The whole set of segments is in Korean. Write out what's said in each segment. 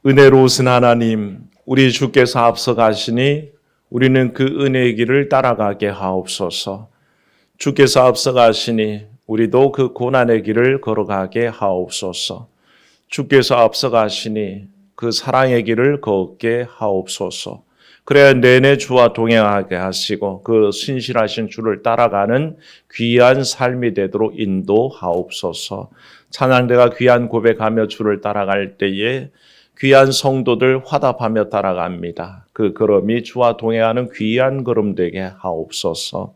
은혜로우신 하나님, 우리 주께서 앞서가시니 우리는 그 은혜의 길을 따라가게 하옵소서. 주께서 앞서가시니 우리도 그 고난의 길을 걸어가게 하옵소서. 주께서 앞서가시니 그 사랑의 길을 걷게 하옵소서. 그래야 내내 주와 동행하게 하시고 그 신실하신 주를 따라가는 귀한 삶이 되도록 인도하옵소서. 찬양대가 귀한 고백하며 주를 따라갈 때에 귀한 성도들 화답하며 따라갑니다. 그 걸음이 주와 동행하는 귀한 걸음 되게 하옵소서.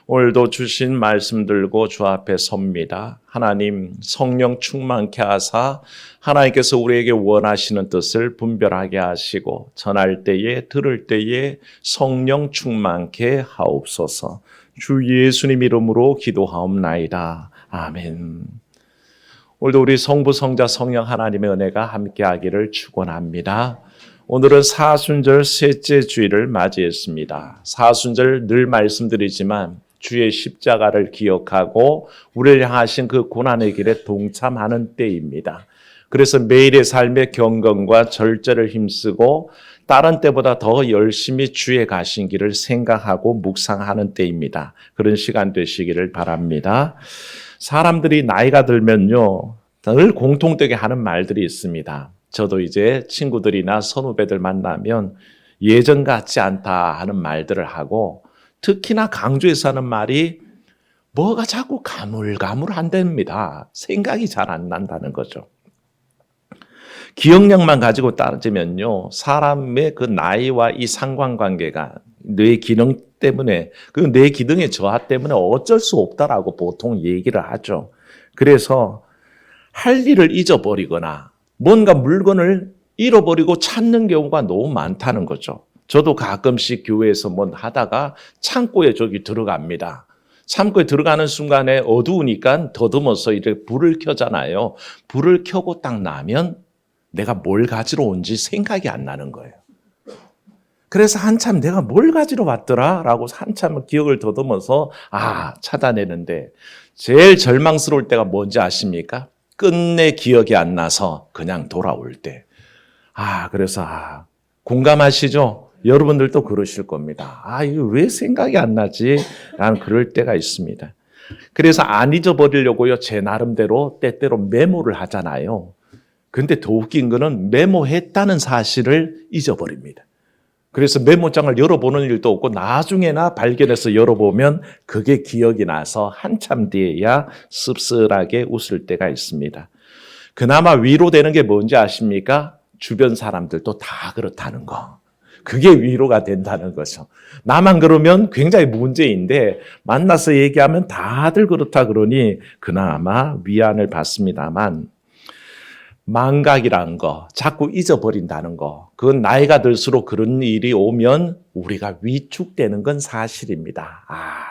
오늘도 주신 말씀 들고 주 앞에 섭니다. 하나님 성령 충만케 하사 하나님께서 우리에게 원하시는 뜻을 분별하게 하시고 전할 때에 들을 때에 성령 충만케 하옵소서. 주 예수님 이름으로 기도하옵나이다. 아멘. 오늘도 우리 성부, 성자, 성령 하나님의 은혜가 함께하기를 축원합니다. 오늘은 사순절 셋째 주일을 맞이했습니다. 사순절 늘 말씀드리지만 주의 십자가를 기억하고 우리를 향하신 그 고난의 길에 동참하는 때입니다. 그래서 매일의 삶의 경건과 절제를 힘쓰고 다른 때보다 더 열심히 주의 가신 길을 생각하고 묵상하는 때입니다. 그런 시간 되시기를 바랍니다. 사람들이 나이가 들면요, 늘 공통되게 하는 말들이 있습니다. 저도 이제 친구들이나 선후배들 만나면 예전 같지 않다 하는 말들을 하고 특히나 강조해서 하는 말이 뭐가 자꾸 가물가물한답니다. 생각이 잘 안 난다는 거죠. 기억력만 가지고 따지면요, 사람의 그 나이와 이 상관관계가 뇌 기능 때문에, 그 뇌 기능의 저하 때문에 어쩔 수 없다라고 보통 얘기를 하죠. 그래서 할 일을 잊어버리거나 뭔가 물건을 잃어버리고 찾는 경우가 너무 많다는 거죠. 저도 가끔씩 교회에서 뭐 하다가 창고에 저기 들어갑니다. 창고에 들어가는 순간에 어두우니까 더듬어서 이렇게 불을 켜잖아요. 불을 켜고 딱 나면 내가 뭘 가지러 온지 생각이 안 나는 거예요. 그래서 한참 내가 뭘 가지러 왔더라? 라고 한참 기억을 더듬어서 찾아내는데 제일 절망스러울 때가 뭔지 아십니까? 끝내 기억이 안 나서 그냥 돌아올 때. 그래서 공감하시죠? 여러분들도 그러실 겁니다. 이거 왜 생각이 안 나지? 라는 그럴 때가 있습니다. 그래서 안 잊어버리려고요, 제 나름대로 때때로 메모를 하잖아요. 근데 더 웃긴 거는 메모했다는 사실을 잊어버립니다. 그래서 메모장을 열어보는 일도 없고 나중에나 발견해서 열어보면 그게 기억이 나서 한참 뒤에야 씁쓸하게 웃을 때가 있습니다. 그나마 위로되는 게 뭔지 아십니까? 주변 사람들도 다 그렇다는 거. 그게 위로가 된다는 거죠. 나만 그러면 굉장히 문제인데 만나서 얘기하면 다들 그렇다 그러니 그나마 위안을 받습니다만 망각이라는 거, 자꾸 잊어버린다는 거, 그건 나이가 들수록 그런 일이 오면 우리가 위축되는 건 사실입니다.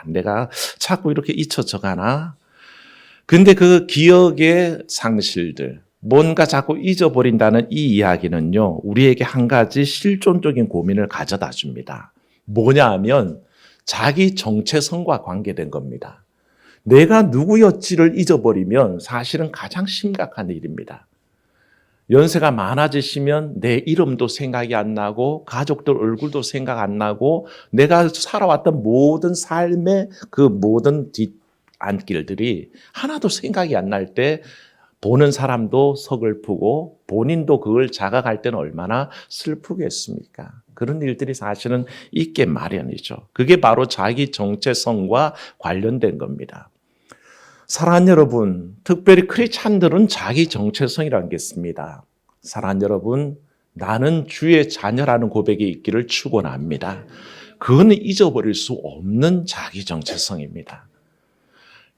내가 자꾸 이렇게 잊혀져 가나? 근데 그 기억의 상실들, 뭔가 자꾸 잊어버린다는 이 이야기는요, 우리에게 한 가지 실존적인 고민을 가져다 줍니다. 뭐냐 하면 자기 정체성과 관계된 겁니다. 내가 누구였지를 잊어버리면 사실은 가장 심각한 일입니다. 연세가 많아지시면 내 이름도 생각이 안 나고 가족들 얼굴도 생각 안 나고 내가 살아왔던 모든 삶의 그 모든 뒷안길들이 하나도 생각이 안 날 때 보는 사람도 서글프고 본인도 그걸 자각할 때는 얼마나 슬프겠습니까? 그런 일들이 사실은 있게 마련이죠. 그게 바로 자기 정체성과 관련된 겁니다. 사랑하는 여러분, 특별히 크리스찬들은 자기 정체성이라는 게 있습니다. 사랑하는 여러분, 나는 주의 자녀라는 고백이 있기를 축원합니다. 그건 잊어버릴 수 없는 자기 정체성입니다.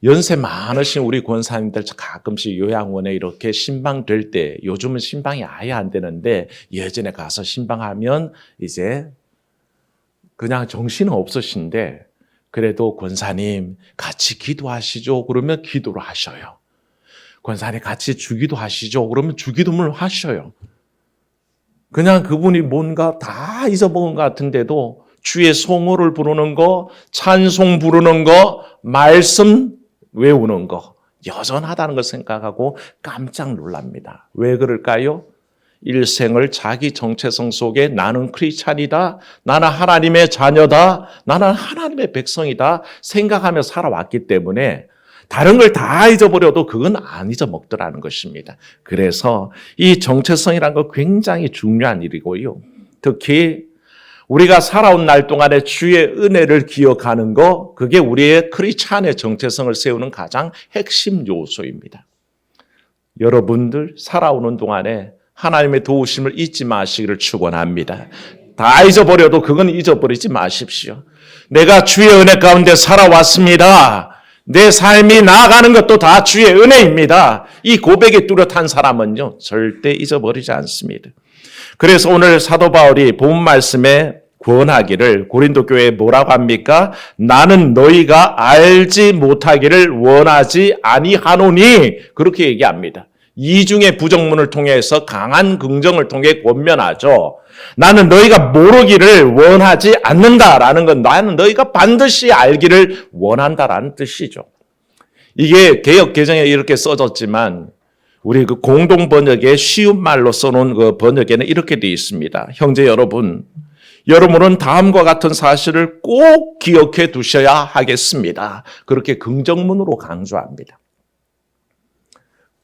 연세 많으신 우리 권사님들 가끔씩 요양원에 이렇게 신방될 때, 요즘은 신방이 아예 안 되는데 예전에 가서 신방하면 이제 그냥 정신은 없으신데 그래도 권사님 같이 기도하시죠. 그러면 기도를 하셔요. 권사님 같이 주기도 하시죠. 그러면 주기도문을 하셔요. 그냥 그분이 뭔가 다 잊어먹은 것 같은데도 주의 성호를 부르는 거, 찬송 부르는 거, 말씀 외우는 거 여전하다는 걸 생각하고 깜짝 놀랍니다. 왜 그럴까요? 일생을 자기 정체성 속에 나는 크리스찬이다, 나는 하나님의 자녀다, 나는 하나님의 백성이다 생각하며 살아왔기 때문에 다른 걸 다 잊어버려도 그건 안 잊어먹더라는 것입니다. 그래서 이 정체성이라는 건 굉장히 중요한 일이고요. 특히 우리가 살아온 날 동안에 주의 은혜를 기억하는 거, 그게 우리의 크리스찬의 정체성을 세우는 가장 핵심 요소입니다. 여러분들 살아오는 동안에 하나님의 도우심을 잊지 마시기를 축원합니다. 다 잊어버려도 그건 잊어버리지 마십시오. 내가 주의 은혜 가운데 살아왔습니다. 내 삶이 나아가는 것도 다 주의 은혜입니다. 이 고백이 뚜렷한 사람은요, 절대 잊어버리지 않습니다. 그래서 오늘 사도 바울이 본 말씀에 권하기를 고린도 교회에 뭐라고 합니까? 나는 너희가 알지 못하기를 원하지 아니하노니 그렇게 얘기합니다. 이중의 부정문을 통해서 강한 긍정을 통해 권면하죠. 나는 너희가 모르기를 원하지 않는다라는 건 나는 너희가 반드시 알기를 원한다라는 뜻이죠. 이게 개역 개정에 이렇게 써졌지만 우리 그 공동 번역에 쉬운 말로 써놓은 그 번역에는 이렇게 되어 있습니다. 형제 여러분, 여러분은 다음과 같은 사실을 꼭 기억해 두셔야 하겠습니다. 그렇게 긍정문으로 강조합니다.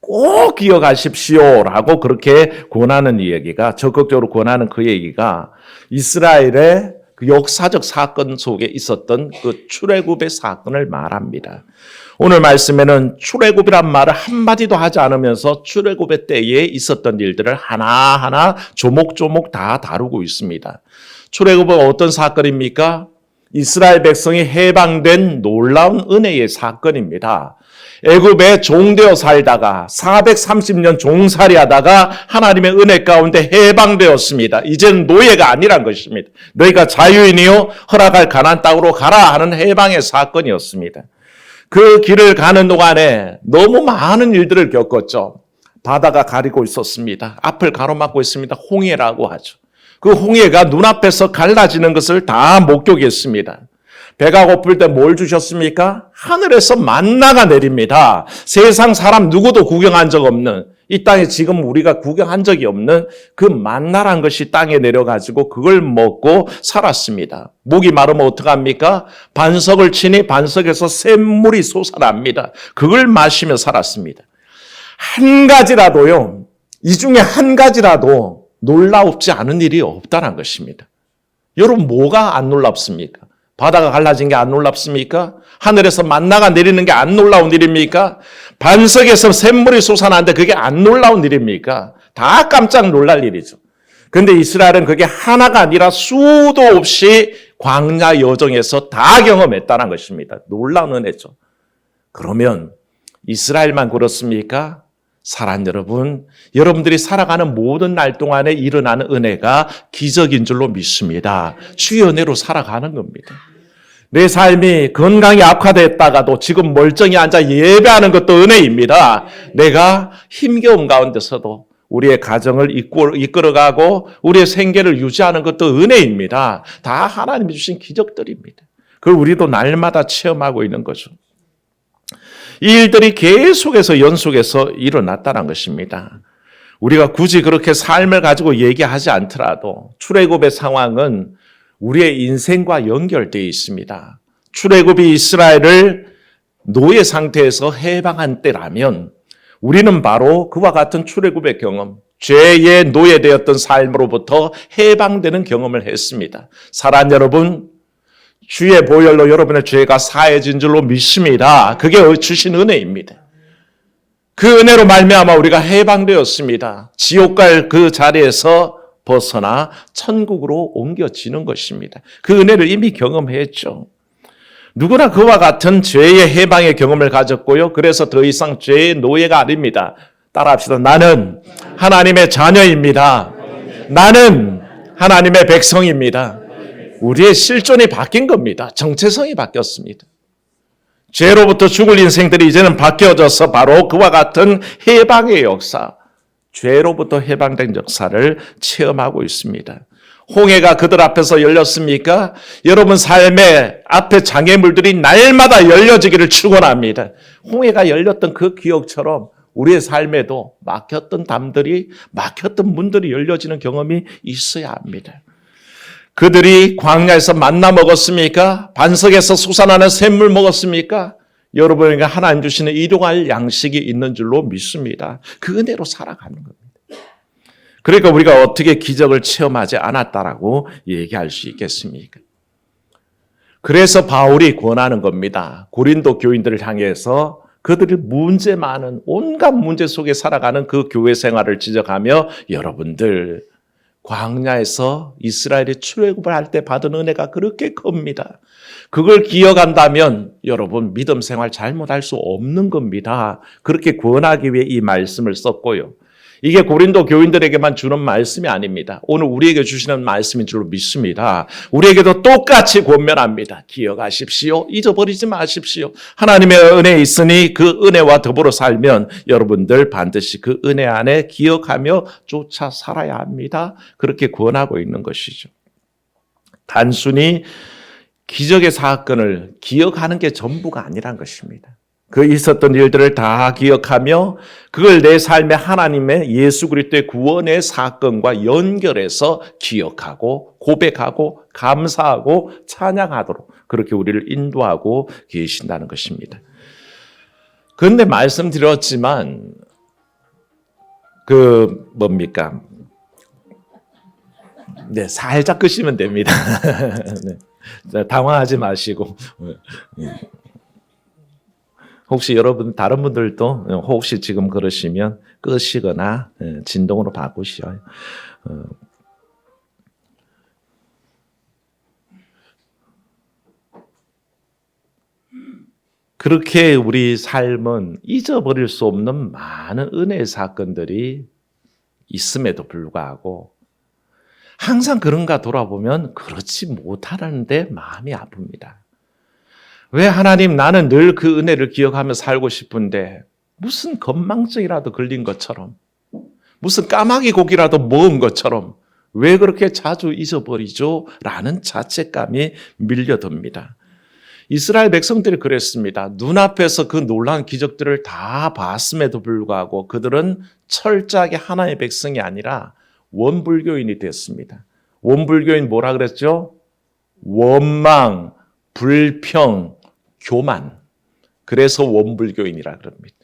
꼭 기억하십시오라고 그렇게 권하는 이야기가, 적극적으로 권하는 그 얘기가 이스라엘의 그 역사적 사건 속에 있었던 그 출애굽의 사건을 말합니다. 오늘 말씀에는 출애굽이란 말을 한마디도 하지 않으면서 출애굽의 때에 있었던 일들을 하나하나 조목조목 다 다루고 있습니다. 출애굽은 어떤 사건입니까? 이스라엘 백성이 해방된 놀라운 은혜의 사건입니다. 애굽에 종되어 살다가 430년 종살이하다가 하나님의 은혜 가운데 해방되었습니다. 이제는 노예가 아니란 것입니다. 너희가 자유인이요 허락할 가나안 땅으로 가라 하는 해방의 사건이었습니다. 그 길을 가는 동안에 너무 많은 일들을 겪었죠. 바다가 가리고 있었습니다. 앞을 가로막고 있습니다. 홍해라고 하죠. 그 홍해가 눈앞에서 갈라지는 것을 다 목격했습니다. 배가 고플 때 뭘 주셨습니까? 하늘에서 만나가 내립니다. 세상 사람 누구도 구경한 적 없는, 이 땅에 지금 우리가 구경한 적이 없는 그 만나란 것이 땅에 내려가지고 그걸 먹고 살았습니다. 목이 마르면 어떡합니까? 반석을 치니 반석에서 샘물이 솟아납니다. 그걸 마시며 살았습니다. 한 가지라도요, 이 중에 한 가지라도 놀랍지 않은 일이 없다는 것입니다. 여러분, 뭐가 안 놀랍습니까? 바다가 갈라진 게 안 놀랍습니까? 하늘에서 만나가 내리는 게 안 놀라운 일입니까? 반석에서 샘물이 솟아나는데 그게 안 놀라운 일입니까? 다 깜짝 놀랄 일이죠. 그런데 이스라엘은 그게 하나가 아니라 수도 없이 광야 여정에서 다 경험했다는 것입니다. 놀라운 은혜죠. 그러면 이스라엘만 그렇습니까? 사랑 여러분, 여러분들이 살아가는 모든 날 동안에 일어나는 은혜가 기적인 줄로 믿습니다. 주의 은혜로 살아가는 겁니다. 내 삶이 건강이 악화됐다가도 지금 멀쩡히 앉아 예배하는 것도 은혜입니다. 내가 힘겨운 가운데서도 우리의 가정을 이끌어가고 우리의 생계를 유지하는 것도 은혜입니다. 다 하나님이 주신 기적들입니다. 그걸 우리도 날마다 체험하고 있는 거죠. 이 일들이 계속해서 연속해서 일어났다는 것입니다. 우리가 굳이 그렇게 삶을 가지고 얘기하지 않더라도 출애굽의 상황은 우리의 인생과 연결되어 있습니다. 출애굽이 이스라엘을 노예 상태에서 해방한 때라면 우리는 바로 그와 같은 출애굽의 경험, 죄의 노예되었던 삶으로부터 해방되는 경험을 했습니다. 사랑하는 여러분, 주의 보혈로 여러분의 죄가 사해진 줄로 믿습니다. 그게 주신 은혜입니다. 그 은혜로 말미암아 우리가 해방되었습니다. 지옥 갈 그 자리에서 벗어나 천국으로 옮겨지는 것입니다. 그 은혜를 이미 경험했죠. 누구나 그와 같은 죄의 해방의 경험을 가졌고요. 그래서 더 이상 죄의 노예가 아닙니다. 따라합시다. 나는 하나님의 자녀입니다. 나는 하나님의 백성입니다. 우리의 실존이 바뀐 겁니다. 정체성이 바뀌었습니다. 죄로부터 죽을 인생들이 이제는 바뀌어져서 바로 그와 같은 해방의 역사, 죄로부터 해방된 역사를 체험하고 있습니다. 홍해가 그들 앞에서 열렸습니까? 여러분 삶의 앞에 장애물들이 날마다 열려지기를 축원합니다. 홍해가 열렸던 그 기억처럼 우리의 삶에도 막혔던 담들이, 막혔던 문들이 열려지는 경험이 있어야 합니다. 그들이 광야에서 만나 먹었습니까? 반석에서 솟아나는 샘물 먹었습니까? 여러분에게 하나님 주시는 일용할 양식이 있는 줄로 믿습니다. 그 은혜로 살아가는 겁니다. 그러니까 우리가 어떻게 기적을 체험하지 않았다라고 얘기할 수 있겠습니까? 그래서 바울이 권하는 겁니다. 고린도 교인들을 향해서 그들이 문제 많은 온갖 문제 속에 살아가는 그 교회 생활을 지적하며 여러분들 광야에서 이스라엘이 출애굽을 할 때 받은 은혜가 그렇게 큽니다. 그걸 기억한다면 여러분 믿음 생활 잘못할 수 없는 겁니다. 그렇게 권하기 위해 이 말씀을 썼고요. 이게 고린도 교인들에게만 주는 말씀이 아닙니다. 오늘 우리에게 주시는 말씀인 줄로 믿습니다. 우리에게도 똑같이 권면합니다. 기억하십시오. 잊어버리지 마십시오. 하나님의 은혜 있으니 그 은혜와 더불어 살면 여러분들 반드시 그 은혜 안에 기억하며 쫓아 살아야 합니다. 그렇게 권하고 있는 것이죠. 단순히 기적의 사건을 기억하는 게 전부가 아니란 것입니다. 그 있었던 일들을 다 기억하며 그걸 내 삶의 하나님의 예수 그리스도의 구원의 사건과 연결해서 기억하고 고백하고 감사하고 찬양하도록 그렇게 우리를 인도하고 계신다는 것입니다. 그런데 말씀드렸지만 네, 살짝 끄시면 됩니다. 네, 당황하지 마시고. 혹시 여러분 다른 분들도 혹시 지금 그러시면 끄시거나 진동으로 바꾸시오. 그렇게 우리 삶은 잊어버릴 수 없는 많은 은혜의 사건들이 있음에도 불구하고 항상 그런가 돌아보면 그렇지 못하는데 마음이 아픕니다. 왜 하나님 나는 늘 그 은혜를 기억하며 살고 싶은데 무슨 건망증이라도 걸린 것처럼 무슨 까마귀 고기라도 먹은 것처럼 왜 그렇게 자주 잊어버리죠? 라는 자책감이 밀려듭니다. 이스라엘 백성들이 그랬습니다. 눈앞에서 그 놀라운 기적들을 다 봤음에도 불구하고 그들은 철저하게 하나의 백성이 아니라 원불교인이 됐습니다. 원불교인 뭐라 그랬죠? 원망, 불평, 교만. 그래서 원불교인이라 그럽니다.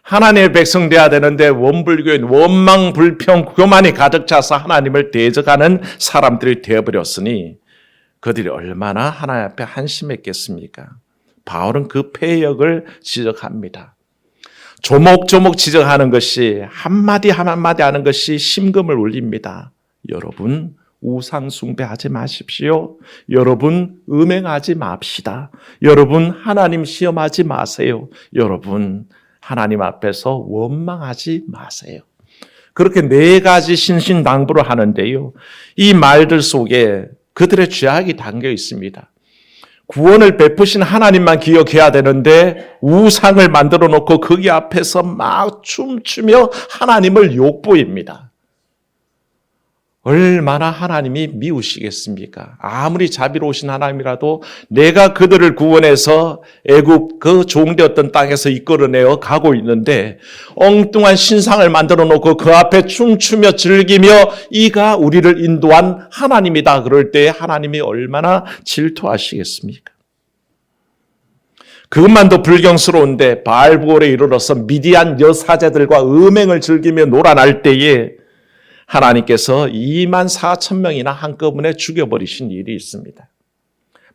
하나님의 백성 돼야 되는데 원불교인, 원망, 불평, 교만이 가득 차서 하나님을 대적하는 사람들이 되어버렸으니 그들이 얼마나 하나님 앞에 한심했겠습니까? 바울은 그 패역을 지적합니다. 조목조목 지적하는 것이 한마디 한마디 하는 것이 심금을 울립니다. 여러분 우상 숭배하지 마십시오. 여러분 음행하지 맙시다. 여러분 하나님 시험하지 마세요. 여러분 하나님 앞에서 원망하지 마세요. 그렇게 4가지 신신당부를 하는데요. 이 말들 속에 그들의 죄악이 담겨 있습니다. 구원을 베푸신 하나님만 기억해야 되는데 우상을 만들어 놓고 거기 앞에서 막 춤추며 하나님을 욕보입니다. 얼마나 하나님이 미우시겠습니까? 아무리 자비로우신 하나님이라도 내가 그들을 구원해서 애굽 그 종되었던 땅에서 이끌어내어 가고 있는데 엉뚱한 신상을 만들어 놓고 그 앞에 춤추며 즐기며 이가 우리를 인도한 하나님이다. 그럴 때 하나님이 얼마나 질투하시겠습니까? 그것만도 불경스러운데 바알부올에 이르러서 미디안 여사제들과 음행을 즐기며 놀아날 때에 하나님께서 24,000명이나 한꺼번에 죽여버리신 일이 있습니다.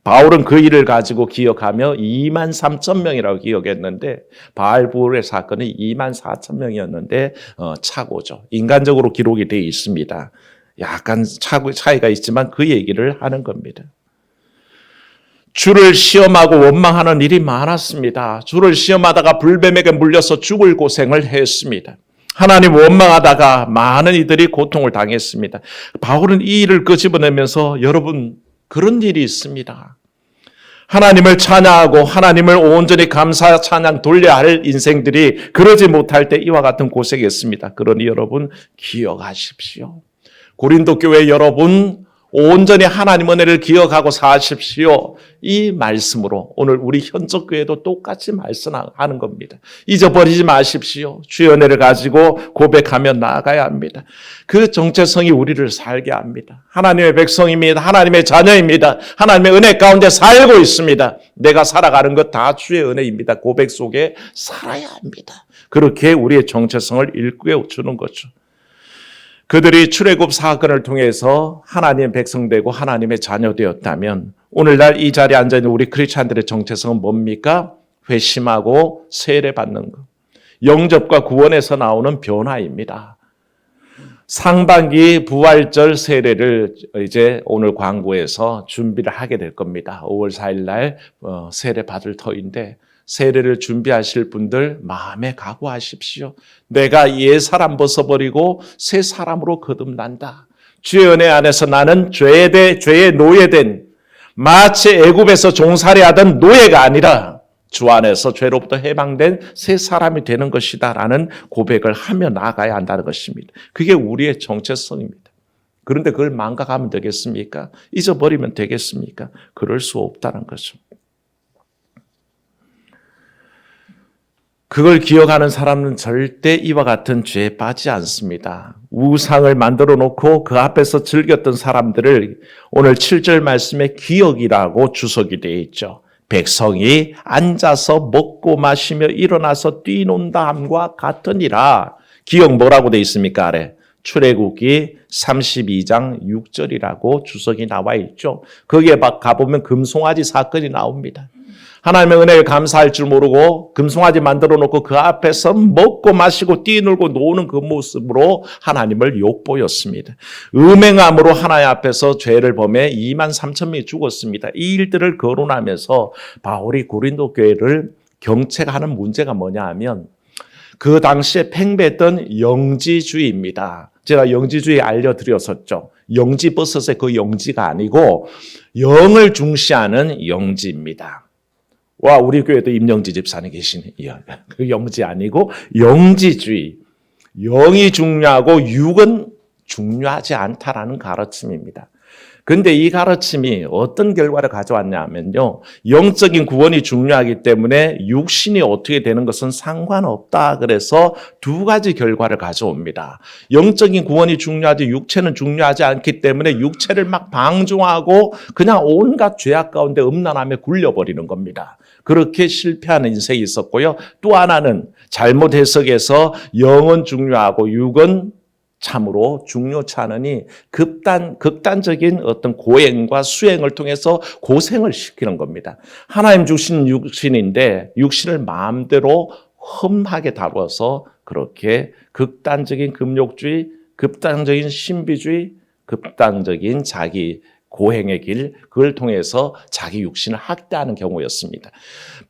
바울은 그 일을 가지고 기억하며 23,000명이라고 기억했는데 바알부올의 사건은 24,000명이었는데 착오죠. 인간적으로 기록이 되어 있습니다. 약간 차이가 있지만 그 얘기를 하는 겁니다. 주를 시험하고 원망하는 일이 많았습니다. 주를 시험하다가 불뱀에게 물려서 죽을 고생을 했습니다. 하나님 원망하다가 많은 이들이 고통을 당했습니다. 바울은 이 일을 끄집어내면서 여러분 그런 일이 있습니다. 하나님을 찬양하고 하나님을 온전히 감사 찬양 돌려야 할 인생들이 그러지 못할 때 이와 같은 고생이 있습니다. 그러니 여러분 기억하십시오. 고린도 교회 여러분 온전히 하나님 은혜를 기억하고 사십시오. 이 말씀으로 오늘 우리 현적교회도 똑같이 말씀하는 겁니다. 잊어버리지 마십시오. 주의 은혜를 가지고 고백하며 나아가야 합니다. 그 정체성이 우리를 살게 합니다. 하나님의 백성입니다. 하나님의 자녀입니다. 하나님의 은혜 가운데 살고 있습니다. 내가 살아가는 것 다 주의 은혜입니다. 고백 속에 살아야 합니다. 그렇게 우리의 정체성을 일구어 주는 거죠. 그들이 출애굽 사건을 통해서 하나님의 백성 되고 하나님의 자녀 되었다면 오늘날 이 자리에 앉아있는 우리 크리스찬들의 정체성은 뭡니까? 회심하고 세례받는 것. 영접과 구원에서 나오는 변화입니다. 상반기 부활절 세례를 이제 오늘 광고에서 준비를 하게 될 겁니다. 5월 4일 날 세례 받을 터인데 세례를 준비하실 분들 마음에 각오하십시오. 내가 옛 사람 벗어버리고 새 사람으로 거듭난다. 주의 은혜 안에서 나는 죄의 노예된 마치 애굽에서 종살이하던 노예가 아니라 주 안에서 죄로부터 해방된 새 사람이 되는 것이다 라는 고백을 하며 나아가야 한다는 것입니다. 그게 우리의 정체성입니다. 그런데 그걸 망각하면 되겠습니까? 잊어버리면 되겠습니까? 그럴 수 없다는 거죠. 그걸 기억하는 사람은 절대 이와 같은 죄에 빠지지 않습니다. 우상을 만들어 놓고 그 앞에서 즐겼던 사람들을 오늘 7절 말씀에 기억이라고 주석이 되어 있죠. 백성이 앉아서 먹고 마시며 일어나서 뛰논다 함과 같으니라. 기억 뭐라고 되어 있습니까? 아래 출애굽기 32장 6절이라고 주석이 나와 있죠. 거기에 가보면 금송아지 사건이 나옵니다. 하나님의 은혜에 감사할 줄 모르고 금송아지 만들어 놓고 그 앞에서 먹고 마시고 뛰놀고 노는 그 모습으로 하나님을 욕보였습니다. 음행함으로 하나님 앞에서 죄를 범해 2만 3천 명이 죽었습니다. 이 일들을 거론하면서 바울이 고린도 교회를 경책하는 문제가 뭐냐 하면 그 당시에 팽배했던 영지주의입니다. 제가 영지주의 알려드렸었죠. 영지버섯의 그 영지가 아니고 영을 중시하는 영지입니다. 와, 우리 교회도 임영지 집사님 계시네. 그 영지 아니고 영지주의. 영이 중요하고 육은 중요하지 않다라는 가르침입니다. 그런데 이 가르침이 어떤 결과를 가져왔냐면요. 영적인 구원이 중요하기 때문에 육신이 어떻게 되는 것은 상관없다. 그래서 두 가지 결과를 가져옵니다. 영적인 구원이 중요하지 육체는 중요하지 않기 때문에 육체를 막 방종하고 그냥 온갖 죄악 가운데 음란함에 굴려버리는 겁니다. 그렇게 실패하는 인생이 있었고요. 또 하나는 잘못 해석해서 영은 중요하고 육은 참으로 중요치 않으니 극단적인 어떤 고행과 수행을 통해서 고생을 시키는 겁니다. 하나님 주신 육신인데 육신을 마음대로 험하게 다뤄서 그렇게 극단적인 금욕주의, 극단적인 신비주의, 극단적인 자기 고행의 길, 그걸 통해서 자기 육신을 학대하는 경우였습니다.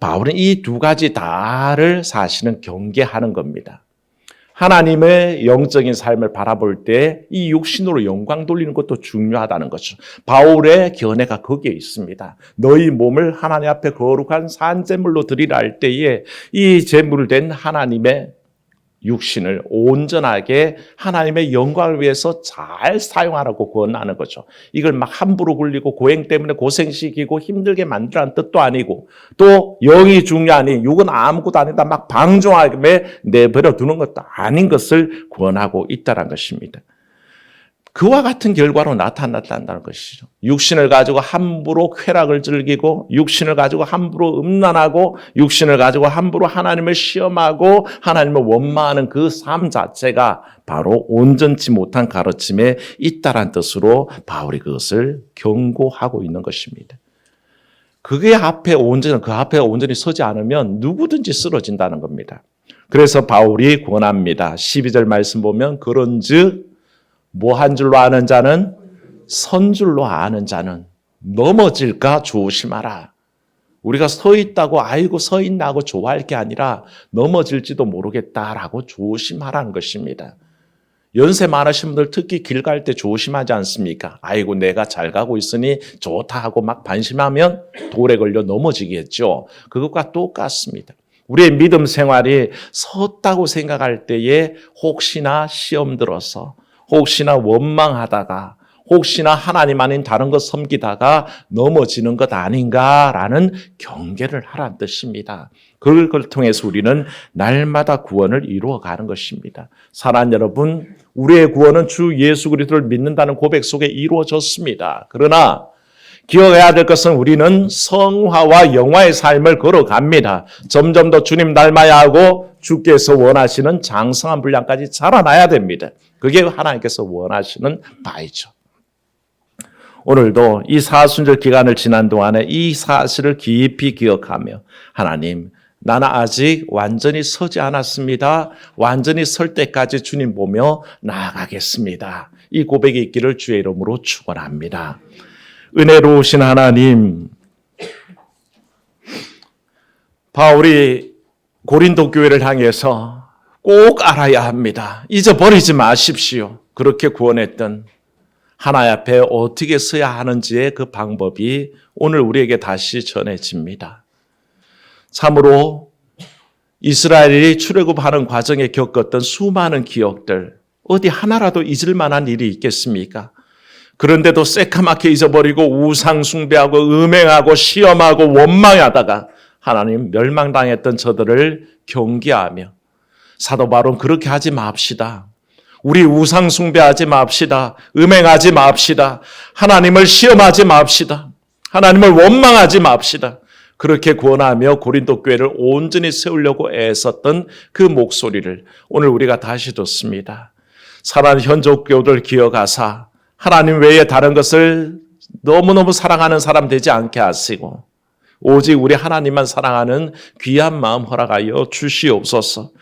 바울은 이 두 가지 다를 사실은 경계하는 겁니다. 하나님의 영적인 삶을 바라볼 때 이 육신으로 영광 돌리는 것도 중요하다는 거죠. 바울의 견해가 거기에 있습니다. 너희 몸을 하나님 앞에 거룩한 산제물로 드리라 할 때에 이 제물을 된 하나님의 육신을 온전하게 하나님의 영광을 위해서 잘 사용하라고 권하는 거죠. 이걸 막 함부로 굴리고 고행 때문에 고생시키고 힘들게 만들라는 뜻도 아니고 또 영이 중요하니 육은 아무것도 아니다 막 방종하게 내버려 두는 것도 아닌 것을 권하고 있다는 것입니다. 그와 같은 결과로 나타났다는 것이죠. 육신을 가지고 함부로 쾌락을 즐기고 육신을 가지고 함부로 음란하고 육신을 가지고 함부로 하나님을 시험하고 하나님을 원망하는 그 삶 자체가 바로 온전치 못한 가르침에 있다란 뜻으로 바울이 그것을 경고하고 있는 것입니다. 그 앞에 온전히 서지 않으면 누구든지 쓰러진다는 겁니다. 그래서 바울이 권합니다. 12절 말씀 보면 그런즉 뭐 한 줄로 아는 자는 선 줄로 아는 자는 넘어질까 조심하라. 우리가 서 있다고 아이고 서 있나고 좋아할 게 아니라 넘어질지도 모르겠다라고 조심하라는 것입니다. 연세 많으신 분들 특히 길 갈 때 조심하지 않습니까? 아이고 내가 잘 가고 있으니 좋다 하고 막 반심하면 돌에 걸려 넘어지겠죠. 그것과 똑같습니다. 우리의 믿음 생활이 섰다고 생각할 때에 혹시나 시험 들어서 혹시나 원망하다가 혹시나 하나님 아닌 다른 것 섬기다가 넘어지는 것 아닌가라는 경계를 하라는 뜻입니다. 그걸 통해서 우리는 날마다 구원을 이루어가는 것입니다. 사랑하는 여러분, 우리의 구원은 주 예수 그리스도를 믿는다는 고백 속에 이루어졌습니다. 그러나 기억해야 될 것은 우리는 성화와 영화의 삶을 걸어갑니다. 점점 더 주님 닮아야 하고 주께서 원하시는 장성한 분량까지 자라나야 됩니다. 그게 하나님께서 원하시는 바이죠. 오늘도 이 사순절 기간을 지난 동안에 이 사실을 깊이 기억하며 하나님, 나는 아직 완전히 서지 않았습니다. 완전히 설 때까지 주님 보며 나아가겠습니다. 이 고백이 있기를 주의 이름으로 축원합니다. 은혜로우신 하나님, 바울이 고린도 교회를 향해서 꼭 알아야 합니다. 잊어버리지 마십시오. 그렇게 구원했던 하나님 앞에 어떻게 서야 하는지의 그 방법이 오늘 우리에게 다시 전해집니다. 참으로 이스라엘이 출애굽하는 과정에 겪었던 수많은 기억들, 어디 하나라도 잊을 만한 일이 있겠습니까? 그런데도 새카맣게 잊어버리고 우상 숭배하고 음행하고 시험하고 원망하다가 하나님 멸망당했던 저들을 경계하며 사도 바울은 그렇게 하지 맙시다. 우리 우상 숭배하지 맙시다. 음행하지 맙시다. 하나님을 시험하지 맙시다. 하나님을 원망하지 맙시다. 그렇게 권하며 고린도 교회를 온전히 세우려고 애썼던 그 목소리를 오늘 우리가 다시 듣습니다. 사랑하는 현족 교우들 기억하사 하나님 외에 다른 것을 너무너무 사랑하는 사람 되지 않게 하시고 오직 우리 하나님만 사랑하는 귀한 마음 허락하여 주시옵소서.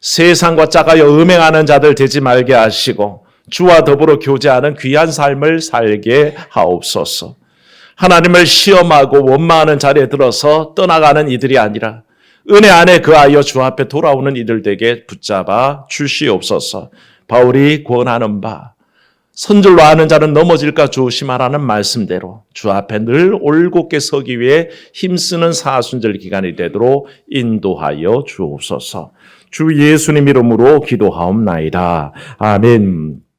세상과 짝하여 음행하는 자들 되지 말게 하시고 주와 더불어 교제하는 귀한 삶을 살게 하옵소서. 하나님을 시험하고 원망하는 자리에 들어서 떠나가는 이들이 아니라 은혜 안에 거하여 주 앞에 돌아오는 이들 되게 붙잡아 주시옵소서. 바울이 권하는 바 선줄로 아는 자는 넘어질까 조심하라는 말씀대로 주 앞에 늘 올곧게 서기 위해 힘쓰는 사순절 기간이 되도록 인도하여 주옵소서. 주 예수님 이름으로 기도하옵나이다. 아멘.